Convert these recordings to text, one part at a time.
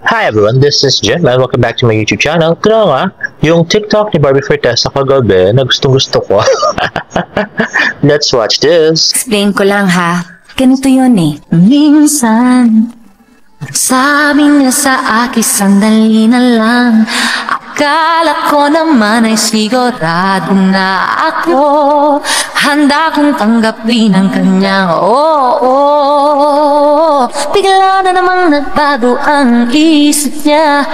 Hi everyone, this is Jim and welcome back to my YouTube channel. Ito na nga, yung TikTok ni Barbie Fortesa kagabi na gustong-gusto ko. Let's watch this. Explain ko lang ha. Ganito yun eh. Minsan, sabi niya sa akin sandali na lang. Akala ko naman ay sigurado na ako. Handa kong tanggapin ang kanyang oo. Bigla na namang nagbago ang isip niya.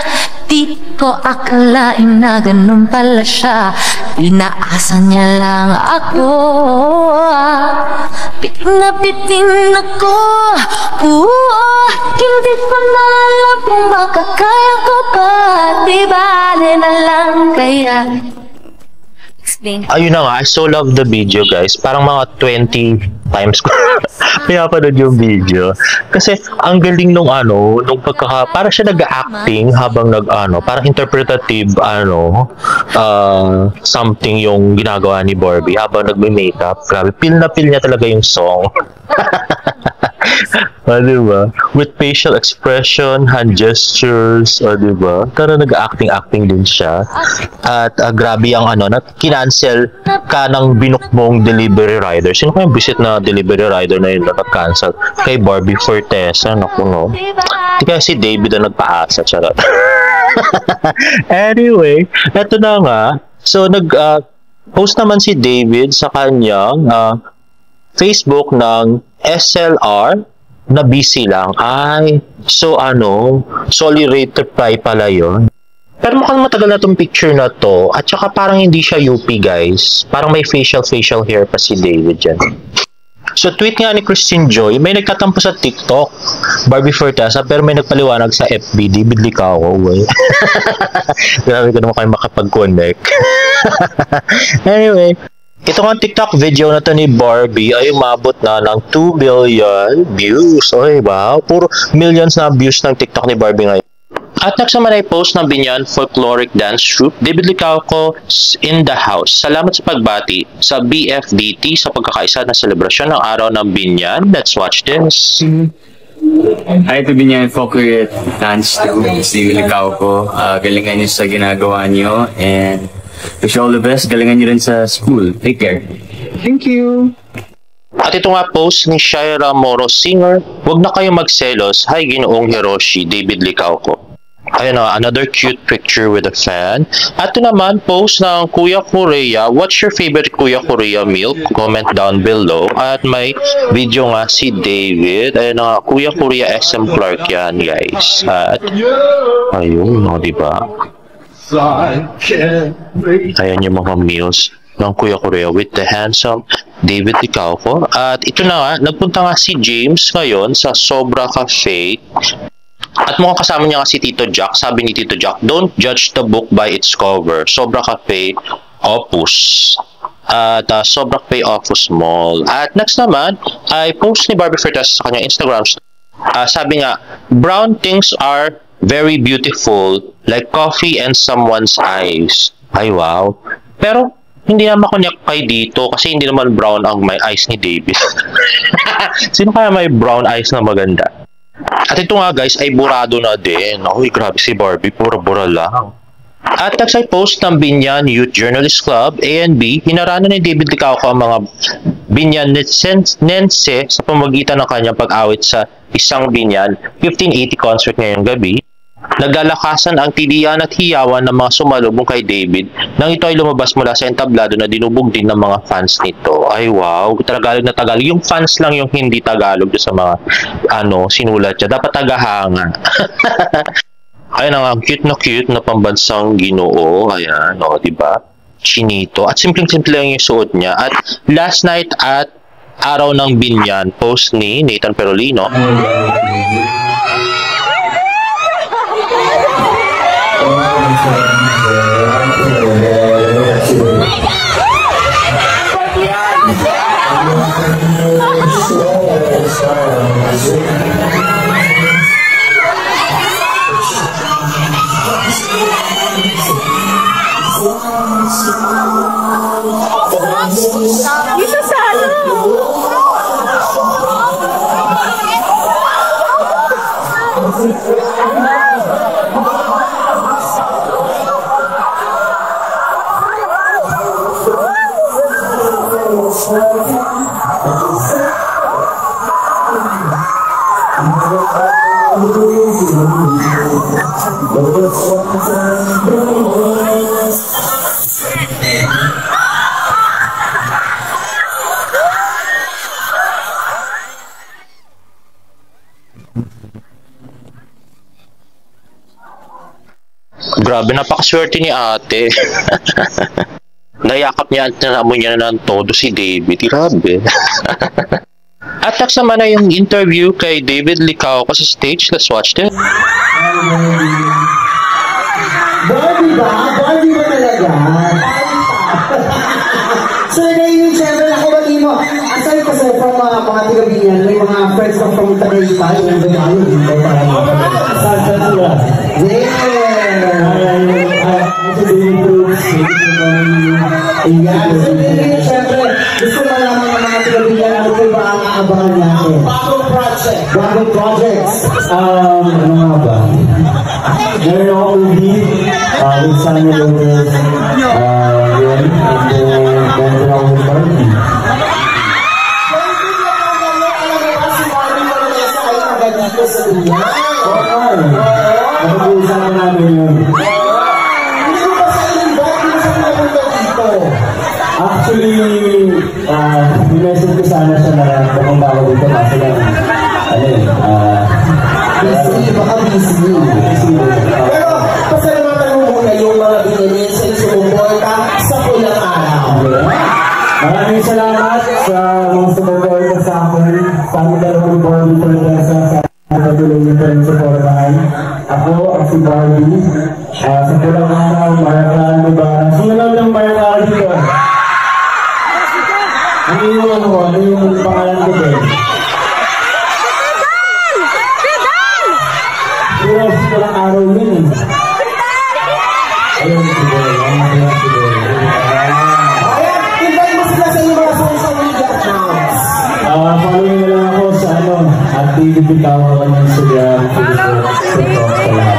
Di ko akalain na ganun pala siya. Inaasan niya lang ako. Pitin na pitin ako. Hindi ko na alam kung makakaya ko pa. Di bale na lang kaya. Ayun na nga, I so love the video guys. Parang mga 20 times ko pinapanood yung video. Kasi ang galing nung parang siya nag-acting habang parang interpretative something yung ginagawa ni Barbie habang nagme-makeup. Grabe, feel na feel niya talaga yung song. Diba? With facial expression, hand gestures, diba? Pero nag-acting din siya. At grabe ang kinancel ka ng binuk mong delivery rider. Sino kayong visit na delivery rider na yun na nag-cancel? Kay Barbie Fortesa, naku no. Di kaya si David na nagpaasa, charot. Anyway, eto na nga. So, post naman si David sa kanyang Facebook ng SLR na busy lang. Ay, so solid reply pala yun. Pero mukhang matagal na tong picture na to. At saka parang hindi siya UP guys. Parang may facial hair pa si David dyan. So tweet nga ni Christine Joy, may nagtatampo sa TikTok, Barbie Fortesa, pero may nagpaliwanag sa FB, David Licao. Grabe ko naman kayo makapag-connect. Anyway, ito nga TikTok video na to ni Barbie ay umabot na ng 2 billion views. Okay ba? Puro millions na views ng TikTok ni Barbie ngayon. At nagsama na post ng Binyan Folkloric Dance Troupe, David Licauco in the house. Salamat sa pagbati sa BFDT sa pagkakaisa na selebrasyon ng Araw ng Binyan. Let's watch this. Hi to Binyan Folkloric Dance Troupe, David Licauco. Galingan niyo sa ginagawa niyo and wish you all the best. Galingan nyo rin sa school. Take care. Thank you. At ito nga post ni Shaira Moro Singer, huwag na kayong magselos. Hi Ginoong Hiroshi, David Licauco. Ayun na, another cute picture with a fan. At ito naman, post ng Kuya Korea. What's your favorite Kuya Korea milk? Comment down below. At may video nga si David. Ayun na, Kuya Korea SM Clark yan guys. At ayun, diba? Ayan yung mga meals ng Kuya Korea with the handsome David Licauco. At ito na nga, nagpunta nga si James ngayon sa Sobra Cafe. At mukhang kasama niya nga si Tito Jack. Sabi ni Tito Jack, don't judge the book by its cover. Sobra Cafe Opus. At Sobra Cafe Opus Mall. At next naman, ay post ni Barbie Fortesa sa kanyang Instagram. Sabi nga, brown things are very beautiful, like coffee and someone's eyes. Ay, wow. Pero, hindi naman makonyak kay dito kasi hindi naman brown ang may eyes ni David. Sino kaya may brown eyes na maganda? At ito nga guys, ay burado na din. Uy, grabe si Barbie, pura-bura lang. At nagsay post ng Binyan Youth Journalist Club, ANB, hinarana ni David Licauco ang mga Binyanense sa pamagitan ng kanyang pag-awit sa isang Binyan 1580 concert ngayong gabi. Naglalakasan ang tilian at hiyawan ng mga sumalubong kay David nang ito ay lumabas mula sa entablado na dinubog din ng mga fans nito. Ay wow, Tagalog na Tagalog. Yung fans lang yung hindi Tagalog sa mga sinulat niya. Dapat tagahanga. Ayun nga, cute na pambansang Ginoo. Ayan, diba? Chinito. At simpleng-simple lang yung suot niya. At last night at Araw ng Binyan, post ni Nathan Perolino. Dito sa ano? Grabe, napakaswerte ni ate. Nayakap niya at nalamoy niya na ng todo si David. Grabe. At next naman na yung interview kay David Licauco sa stage. Let's watch it. Barbie ba? Barbie ba talaga? So ngayon, syempre, nakabati mo. Aside kasi from mga tigabihan, may mga friends ng pamunta kayo tayo. Yung bagay dito para mo. Saan sila? Siyempre, gusto malaman ng mga tigabihan ano po ba ang aabangan natin? Bagong project. Bagong projects. Ano nga ba? Meron ako ulit with Sunny Lopez yun, and then ako with Barbie. Napag-uusapan namin yun. Hindi ko ba sa imbot? Hindi ko sa napunta dito. Actually, minessage ko sana siya na pagmambawa dito kasi lang, busy, baka busy. Pero, pasalamatan mo muna yung mga binilin sa sumuporta sa pulang araw. Maraming salamat sa mga sumuporta sa akin. Sa aming dalawang Barbie Princesa sa patuloy nito yung supportahan. Ako, ang si Barbie. Sa pulang araw, Marakaan Ibarra. Sino lang ng Marakaan dito? Ano yung pangalan ko din? Pero sa pulang araw yun eh. Ayun, siguro. Invite mo sila sa iyo mga social media accounts. Follow nyo lang ako sa activity Licauco ng Instagram, Facebook, TikTok, sa lahat.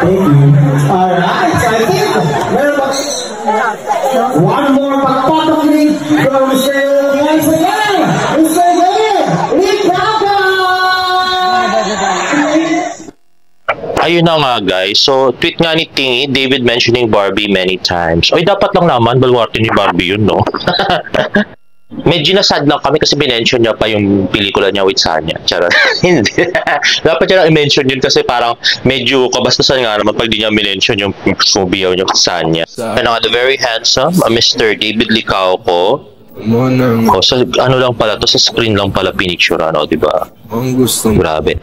Thank you. Alright, so I think meron ba one more pagpapakinig from Mr. Once again, Mr. Licauco! Ayun na nga guys. So, tweet nga ni Tingy, David mentioning Barbie many times. Oy, dapat lang naman, baluarte ni Barbie yun, no? Medyo nasad lang kami kasi binention niya pa yung pelikula niya with Sanya. Charot. Hindi. Dapat niya lang i-mention yun kasi parang medyo kabastasan nga naman pag di niya mention yung movie niya with Sanya. And the very handsome, Mr. David Licauco. Sa ano lang pala to, sa screen lang pala pinicture, ano, di ba? Ang gusto mo. Grabe.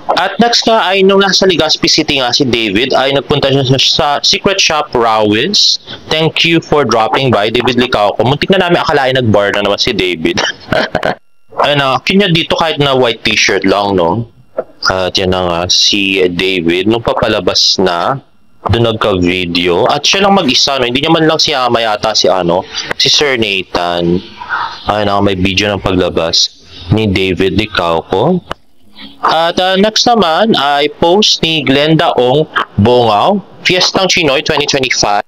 At next nga ay nung nasa Legazpi City nga si David ay nagpunta siya sa Secret Shop Rawis. Thank you for dropping by, David Licauco. Muntik na namin akalain nag-bar na naman si David. Ayun na, kanya dito kahit na white t-shirt lang, no? At yan na nga si David nung papalabas na doon nagka-video. At siya lang mag-isa, no? Hindi niya man lang siyama yata si Sir Nathan. Ayun na, may video ng paglabas ni David Licauco. At next naman ay post ni Glenda Ong Bongaw, Fiestang Chinoy 2025.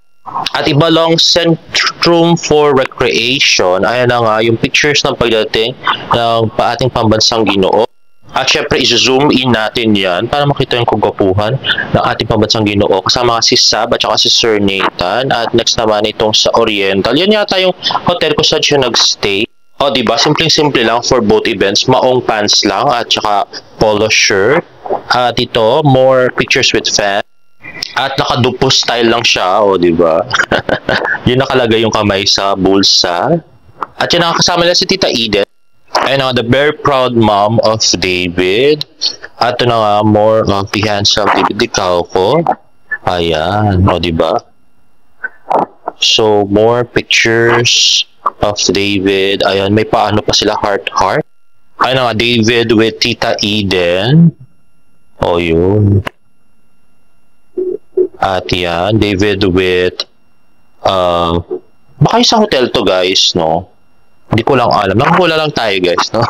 At Ibalong Centrum for Recreation. Ayan na nga yung pictures ng pagdating ng ating pambansang Ginoo. At syempre i-zoom in natin yan para makita yung kagwapuhan ng ating pambansang Ginoo. Kasama nga si Sab at saka si Sir Nathan. At next naman itong sa Oriental. Yan yata yung hotel ko saan siya nag-stay. O, diba? Simpleng-simple lang for both events. Maong pants lang at saka polo shirt. At ito, more pictures with fans. At nakadupo style lang siya. O, diba? Yun nakalagay yung kamay sa bulsa. At yun nakakasama nila si Tita Eden. Ayun the very proud mom of David. At ito na nga, more of the handsome David Licauco. Ayan. O, diba? So, more pictures of David. Ayan, may paano pa sila, heart. Ayun nga, David with Tita Eden. O, yun. At yan, David with baka yung sa hotel to guys, no? Hindi ko lang alam. Nakahula lang tayo, guys, no?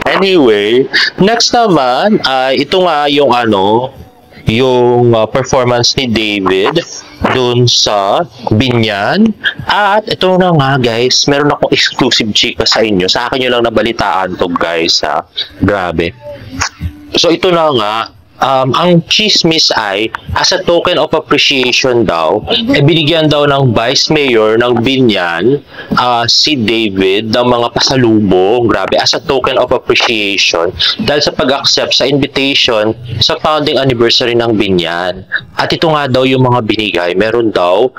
Anyway, next naman, ito nga yung yung performance ni David dun sa Binyan. At ito na nga, guys, meron akong exclusive chika sa inyo. Sa akin nyo lang nabalitaan to, guys, ha. Grabe. So, ito na nga, ang chismis ay, as a token of appreciation daw, binigyan daw ng Vice Mayor ng Binyan, si David, ng mga pasalubong, grabe, as a token of appreciation, dahil sa pag-accept sa invitation sa founding anniversary ng Binyan. At ito nga daw yung mga binigay, meron daw,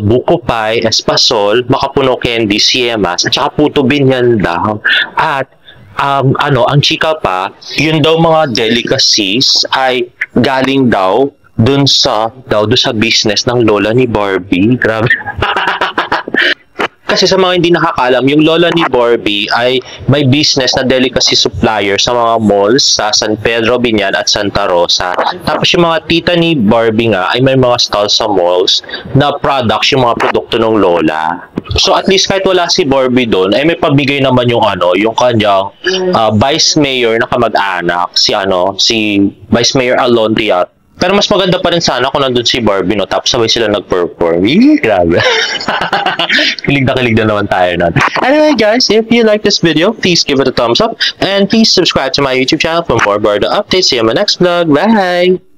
buko pie, espasol, makapuno candy, siemas, at saka puto Binyan daw. At ang chika pa, yun daw mga delicacies ay galing daw dun sa business ng lola ni Barbie. Grabe. Kasi sa mga hindi nakakalam, yung lola ni Barbie ay may business na delicacy supplier sa mga malls sa San Pedro, Binyan at Santa Rosa. Tapos yung mga tita ni Barbie nga ay may mga stalls sa malls na products, yung mga produkto ng lola. So at least kahit wala si Barbie doon, ay may pabigay naman yung yung kanyang Vice Mayor na kamag-anak, si Vice Mayor Alontia. Pero mas maganda pa rin sana kung nandun si Barbie, no? Tapos sabay sila nag-perform. Grabe. Kilig na naman tayo natin. Anyway, guys, if you like this video, please give it a thumbs up. And please subscribe to my YouTube channel for more Bardo updates. See you in my next vlog. Bye!